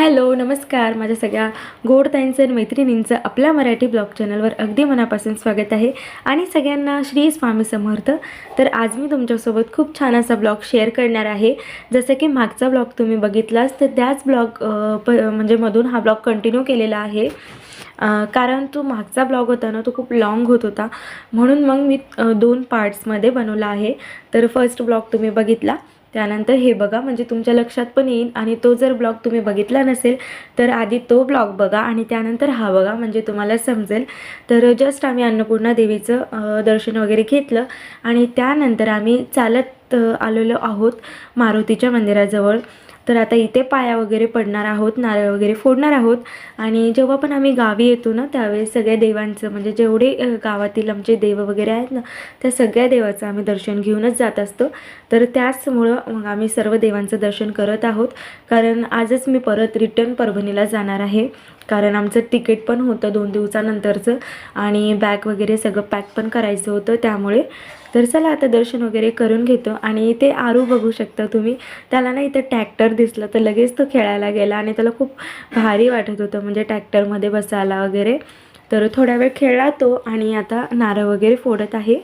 Hello नमस्कार, माझ्या सगळ्या गोड ताईंचं आणि मैत्रिणींचं आपल्या मराठी ब्लॉग चॅनलवर अगदी मनापासून स्वागत आहे. आणि सगळ्यांना श्री स्वामी समर्थ. तर आज मी तुमच्यासोबत खूप छान असा ब्लॉग शेअर करणार आहे. जसं की मागचा ब्लॉग तुम्ही बघितलाच, तर त्याच ब्लॉग म्हणजे मधून हा ब्लॉग कंटिन्यू केलेला आहे. कारण तो मागचा ब्लॉग होता ना, तो खूप लाँग होत होता, म्हणून मग मी 2 पार्ट्समध्ये बनवला आहे. तर फर्स्ट ब्लॉग तुम्ही बघितला, त्यानंतर हे बघा, म्हणजे तुमच्या लक्षात पण येईल. आणि तो जर ब्लॉग तुम्ही बघितला नसेल तर आधी तो ब्लॉग बघा आणि त्यानंतर हा बघा, म्हणजे तुम्हाला समजेल. तर जस्ट आम्ही अन्नपूर्णा देवीचं दर्शन वगैरे घेतलं आणि त्यानंतर आम्ही चालत आलेलो आहोत मारुतीच्या मंदिराजवळ. तर आता इथे पाया वगैरे पडणार आहोत, नारळ वगैरे फोडणार आहोत. आणि जेव्हा पण आम्ही गावी येतो ना, त्यावेळेस सगळ्या देवांचं, म्हणजे जेवढे गावातील आमचे देव वगैरे आहेत ना, त्या सगळ्या देवाचं आम्ही दर्शन घेऊनच जात असतो. तर त्याचमुळं मग आम्ही सर्व देवांचं दर्शन करत आहोत. कारण आजच मी परत रिटर्न परभणीला जाणार आहे. कारण आमचं तिकीट पण होतं 2 दिवसानंतरचं आणि बॅग वगैरे सगळं पॅक पण करायचं होतं त्यामुळे. तर चला आता दर्शन वगैरे करून घेतो. आणि इथे आरू बघू शकता तुम्ही, त्याला ना इथं ट्रॅक्टर दिसलं तर लगेच तो खेळायला गेला आणि त्याला खूप भारी वाटत होतं, म्हणजे ट्रॅक्टरमध्ये बसायला वगैरे. तर थोडा वेळ खेळला तो आणि आता नारळ वगैरे फोडत आहे.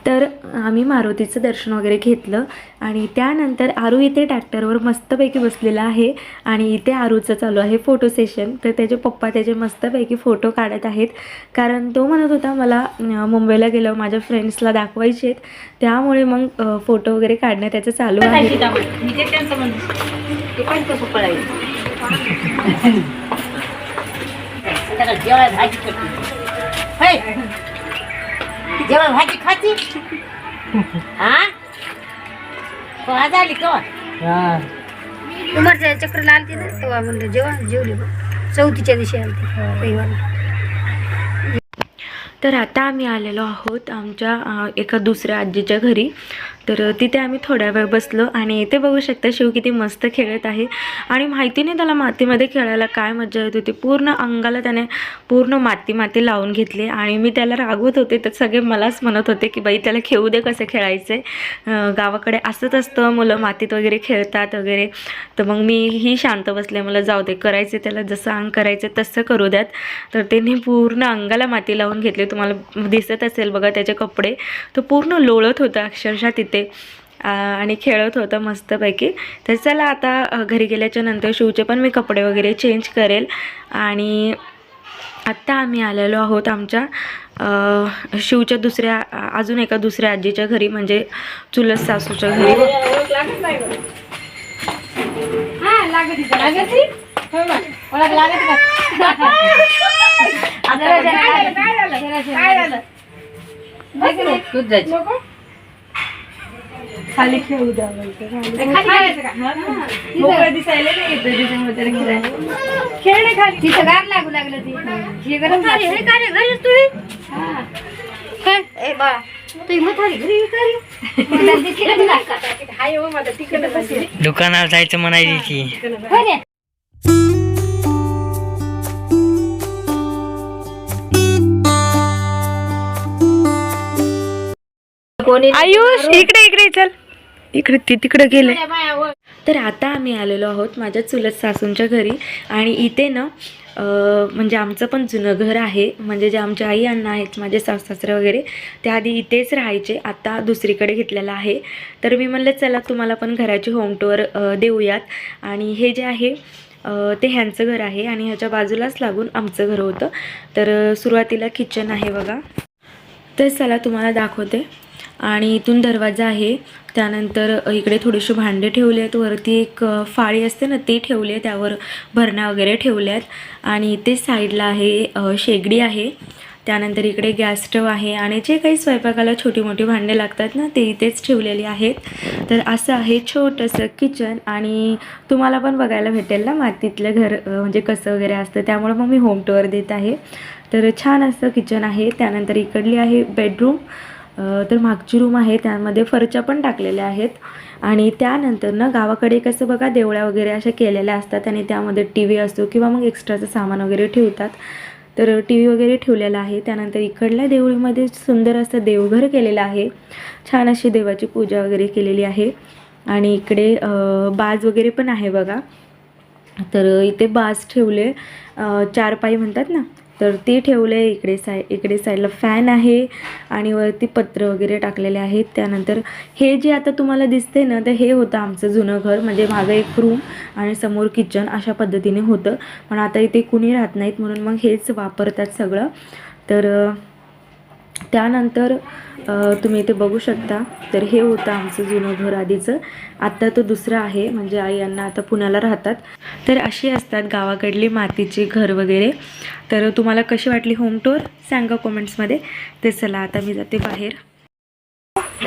तर आम्ही मारुतीचं दर्शन वगैरे घेतलं आणि त्यानंतर आरू इथे ट्रॅक्टरवर मस्तपैकी बसलेला आहे आणि इथे आरूचं चालू आहे फोटो सेशन. तर त्याचे पप्पा त्याचे मस्तपैकी फोटो काढत आहेत. कारण तो म्हणत होता मला मुंबईला गेल्यावर माझ्या फ्रेंड्सला दाखवायचे आहेत, त्यामुळे मग फोटो वगैरे काढणं त्याचं चालू आहे. जेव्हा भाजी खाती झाली उमरच्या चक्राला आलती ना, तेव्हा म्हणलं जेव्हा जेवली चौथीच्या दिवशी आलती रविवारी. तर आता आम्ही आलेलो आहोत आमच्या एका दुसऱ्या आजीच्या घरी. तर तिथे आम्ही थोड्या वेळ बसलो आणि इथे बघू शकता शिव किती मस्त खेळत आहे. आणि माहिती नाही त्याला मातीमध्ये खेळायला काय मजा येत होती. पूर्ण अंगाला त्याने पूर्ण माती लावून घेतली आणि मी त्याला रागवत होते, तर सगळे मलाच म्हणत होते की बाई त्याला खेळू दे, कसं खेळायचं आहे. गावाकडे असंच असतं, मुलं मातीत वगैरे खेळतात वगैरे. तर मग मी ही शांत बसले, मला जाऊ दे, करायचे त्याला जसं अंग करायचं तसं करू द्यात. तर त्यांनी पूर्ण अंगाला माती लावून घेतली. तुम्हाला दिसत असेल बघा त्याचे कपडे, तो पूर्ण लोळत होता अक्षरशः तिथे आणि खेळत होतं मस्तपैकी. तर चला आता घरी गेल्याच्या नंतर शिवचे पण मी कपडे वगैरे चेंज करेल. आणि आत्ता आम्ही आलेलो आहोत आमच्या शिवच्या अजून एका दुसऱ्या आजीच्या घरी, म्हणजे चुलत सासूच्या घरी. खाली खेळू द्या, दिसायला नाही खेळणे खाली. तिथं गार लागू लागलं ती दुकानात जायचं म्हणायची. आयुष इकडे इकडे चल, इकडे तिकडे गेले. तर आता आम्ही आलेलो आहोत माझ्या चुलत सासूंच्या घरी. आणि इथे ना म्हणजे आमचं पण जुनं घर आहे, म्हणजे जे आमचे आई अण्णा आहेत माझे सासू-सासरे वगैरे ते आधी इथेच राहायचे, आता दुसरीकडे घेतलेलं आहे. तर मी म्हणलं चला तुम्हाला पण घराची होम टूर देऊयात. आणि हे जे आहे ते ह्यांचं घर आहे आणि ह्याच्या बाजूलाच लागून आमचं घर होतं. तर सुरुवातीला किचन आहे बघा, तर चला तुम्हाला दाखवते. आणि इथून दरवाजा आहे, त्यानंतर इकडे थोडेसे भांडे ठेवले आहेत, वरती एक फाळी असते ना ती ठेवली आहे, त्यावर भरणा वगैरे ठेवल्या आहेत. आणि इथे साईडला आहे शेगडी आहे, त्यानंतर इकडे गॅस स्टव आहे आणि जे काही स्वयंपाकाला छोटी मोठी भांडे लागतात ना ते इथेच ठेवलेली आहेत. तर असं आहे छोटंसं किचन आणि तुम्हाला पण बघायला भेटेल ना मातीतलं घर म्हणजे कसं वगैरे असतं, त्यामुळे मग मी होम टूर देत आहे. तर छान असं किचन आहे. त्यानंतर इकडली आहे बेडरूम, तर मागची रूम आहे, त्यामध्ये फरच्या पण टाकलेल्या आहेत. आणि त्यानंतर ना गावाकडे कसं बघा देवळ्या वगैरे अशा केलेल्या असतात आणि त्यामध्ये टी व्ही असतो किंवा मग एक्स्ट्राचं सामान वगैरे ठेवतात, तर टी व्ही वगैरे ठेवलेला आहे. त्यानंतर इकडल्या देवळीमध्ये सुंदर असं देवघर केलेलं आहे, छान अशी देवाची पूजा वगैरे केलेली आहे. आणि इकडे बाज वगैरे पण आहे बघा, तर इथे बाज ठेवले, चार पाई म्हणतात ना, तर ते ठेवले. इकडे साईडला फॅन आहे आणि वरती पत्र वगैरे टाकलेले आहेत. त्यानंतर हे जे आता तुम्हाला दिसते ना, तर हे होतं आमचं जुनं घर, म्हणजे मागं एक रूम आणि समोर किचन अशा पद्धतीने होतं. पण आता इथे कुणी राहत नाहीत म्हणून मग हेच वापरतात सगळं. तर त्यानंतर तुम्ही इथे बघू शकता, तर हे होतं आमचं जुनं घर आधीचं. आत्ता तो दुसरं आहे, म्हणजे आई यांना आता पुण्याला राहतात. तर अशी असतात गावाकडली मातीची घर वगैरे. तर तुम्हाला कशी वाटली होम टूर सांगा कमेंट्समध्ये. तर चला आता मी जाते बाहेर.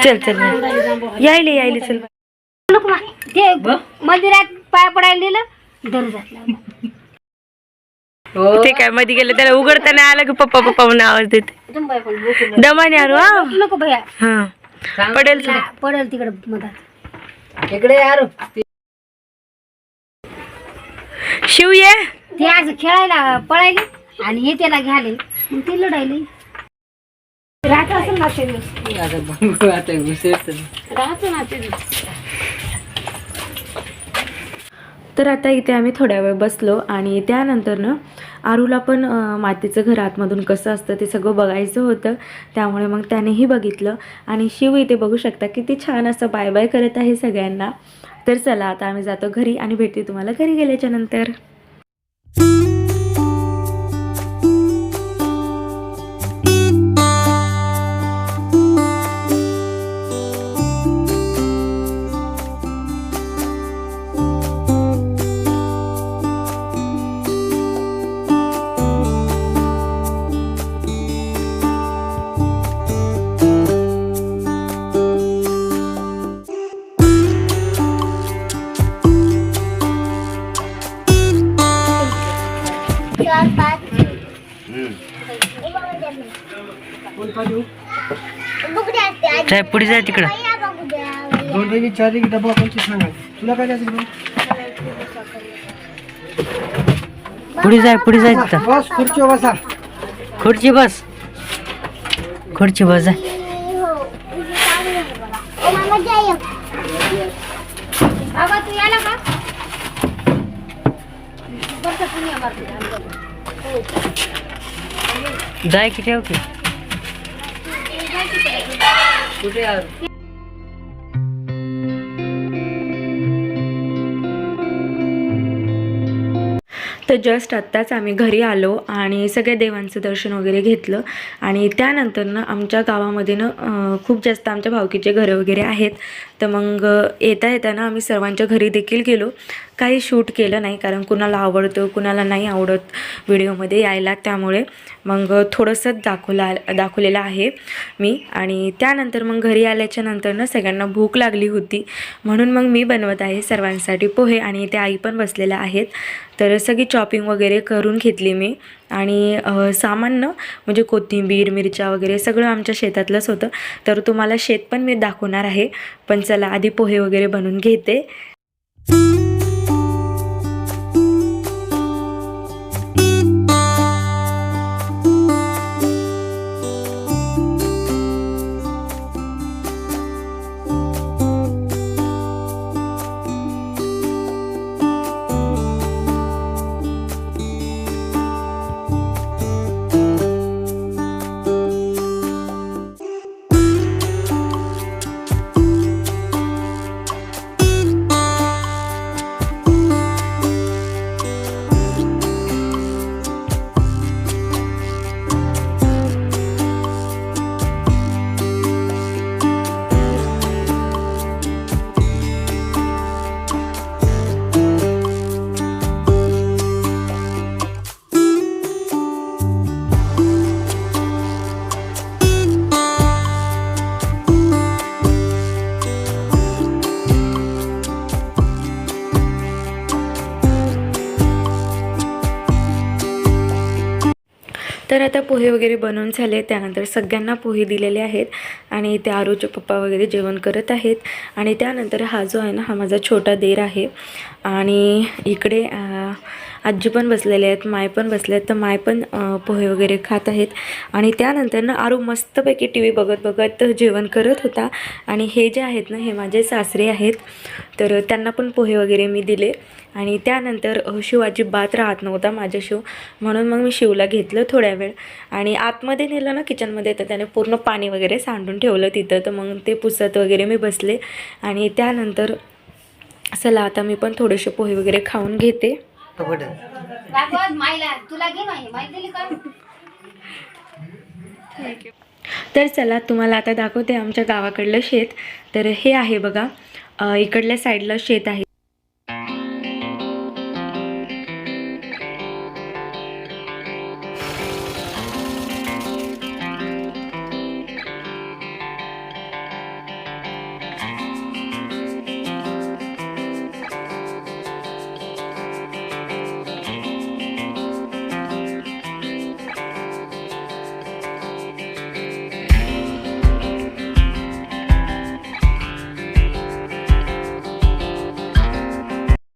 चल यायले चल. ते मंदिरात पाय पडायला दिलं दररोज ते काय मध्ये गेलं त्याला उघडताना आलं की पप्पा पप्पा म्हणून आवाज देते दमाने आलो. नको भैया, हा पडेल पडेल तिकडे मधात. इकडे यार शिव ये. ते आज खेळायला पळायले आणि हे त्याला घ्याले, मग ते लढायले. राहत असेल ना ते दिवस. राहतो ना ते दिवस. तर आता इथे आम्ही थोड्या वेळ बसलो आणि त्यानंतर ना आरूला पण मातीचं घर आतमधून कसं असतं ते सगळं बघायचं होतं, त्यामुळे मग त्यानेही बघितलं. आणि शिव इथे बघू शकता किती छान असं बाय बाय करत आहे सगळ्यांना. तर चला आता आम्ही जातो घरी आणि भेटते तुम्हाला घरी गेल्याच्या नंतर. जाय पुढे जाय तिकडं. पुढे जाय तिथं. खुर्ची बस जाय. बाबा तू याला का? जाय की ठेव की. तर जस्ट आत्ताच आम्ही घरी आलो आणि सगळ्या देवांचं दर्शन वगैरे घेतलं. आणि त्यानंतर ना आमच्या गावामध्ये ना खूप जास्त आमच्या भावकीचे घरं वगैरे आहेत, तर मग येताना आम्ही सर्वांच्या घरी देखील गेलो. काही शूट केलं नाही कारण कुणाला आवडतं कुणाला नाही आवडत व्हिडिओमध्ये यायला, त्यामुळे मग थोडंसंच दाखवलेलं आहे मी. आणि त्यानंतर मग घरी आल्याच्या नंतर ना सगळ्यांना भूक लागली होती, म्हणून मग मी बनवत आहे सर्वांसाठी पोहे आणि त्या आई पण बसलेल्या आहेत. तर सगळी चॉपिंग वगैरे करून घेतली मी. आणि सामान ना म्हणजे कोथिंबीर मिरच्या वगैरे सगळं आमच्या शेतातलंच होतं, तर तुम्हाला शेत पण मी दाखवणार आहे. पण चला आधी पोहे वगैरे बनवून घेते. तर आता पोहे वगैरे बनवून झाले, त्यानंतर सगळ्यांना पोहे दिलेले आहेत आणि ते आरूचे पप्पा वगैरे जेवण करत आहेत. आणि त्यानंतर हा जो आहे ना, हा माझा छोटा देर आहे आणि इकडे आजी पण बसलेले आहेत, माय पण बसले आहेत. तर माय पण पोहे वगैरे खात आहेत. आणि त्यानंतर ना आरू मस्तपैकी टी व्ही बघत बघत जेवण करत होता. आणि हे जे आहेत ना, हे माझे सासरे आहेत, तर त्यांना पण पोहे वगैरे मी दिले. आणि त्यानंतर शिव अजिबात राहत नव्हता माझ्या शिव, म्हणून मग मी शिवला घेतलं थोड्या वेळ आणि आतमध्ये नेलं ना किचनमध्ये, तर त्याने पूर्ण पाणी वगैरे सांडून ठेवलं तिथं. तर मग ते पुसत वगैरे मी बसले. आणि त्यानंतर चला आता मी पण थोडेसे पोहे वगैरे खाऊन घेते. मायला तुला घे माय दिली का? तर चला तुम्हाला आता दाखवते आमच्या गावाकडलं शेत. तर हे आहे बघा, इकडल्या साईडला शेत आहे.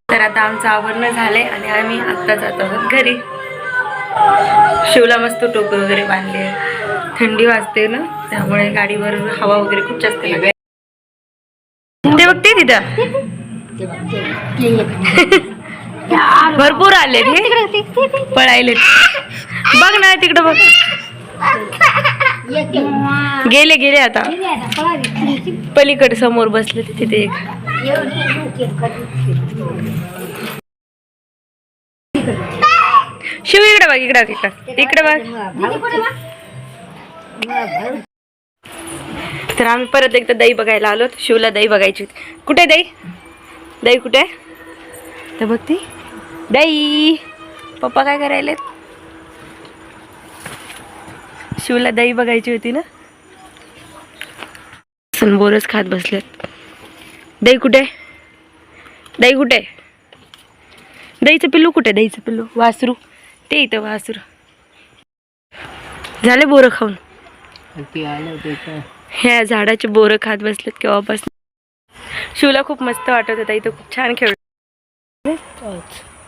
तर आता आमचं आवरणं झालंय आणि आम्ही आत्ता जात आहोत घरी. शिवला मस्त टोपी वगैरे बांधली आहे, थंडी वाजते ना, त्यामुळे गाडीवर हवा वगैरे खूप जास्त लागते. ते बघते तिथं भरपूर आले ते पळायले. बघ ना तिकडं बघ, गेले गेले आता पलीकडे समोर बसले तिथे एक. शिव इकडे बघ, इकडे इकडे इकडे बघ. तर आम्ही परत एकदा दही बघायला आलो. शिवला दही बघायची होती. कुठे दही, दही कुठे? तर बघ ती दही. पप्पा काय करायले? शिवला दही बघायची होती ना, बोरच खात बसलेत. दही कुठे, दही कुठे, दहीचं पिल्लू कुठे, दहीचं पिल्लू वासरू ते इथं वासरू. झाले बोरं खाऊन, ह्या झाडाचे बोरं खात बसलेत केव्हापासून. शिवला खूप मस्त वाटत होता इथं, खूप छान खेळ.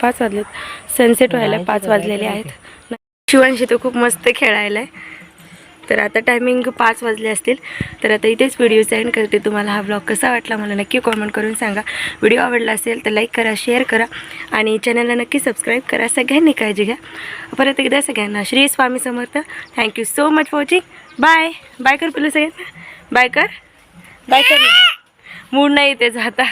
5 वाजलेत, सनसेट व्हायला 5 वाजलेले आहेत. शिवांशी तो खूप मस्त खेळायला आहे. तर आता टायमिंग 5 वाजले असतील. तर आता इथेच व्हिडिओ सेंड करते. तुम्हाला हा ब्लॉग कसा वाटला मला नक्की कॉमेंट करून सांगा. व्हिडिओ आवडला असेल तर लाईक करा, शेअर करा आणि चॅनलला नक्की सबस्क्राईब करा. सगळ्यांनी काळजी घ्या. परत एकदा सगळ्यांना Shri Swami Samarth. Thank you so much for watching. Bye bye कर पिलू सगळ्यांना, बाय कर, बाय कर. मूड नाही ते जाता.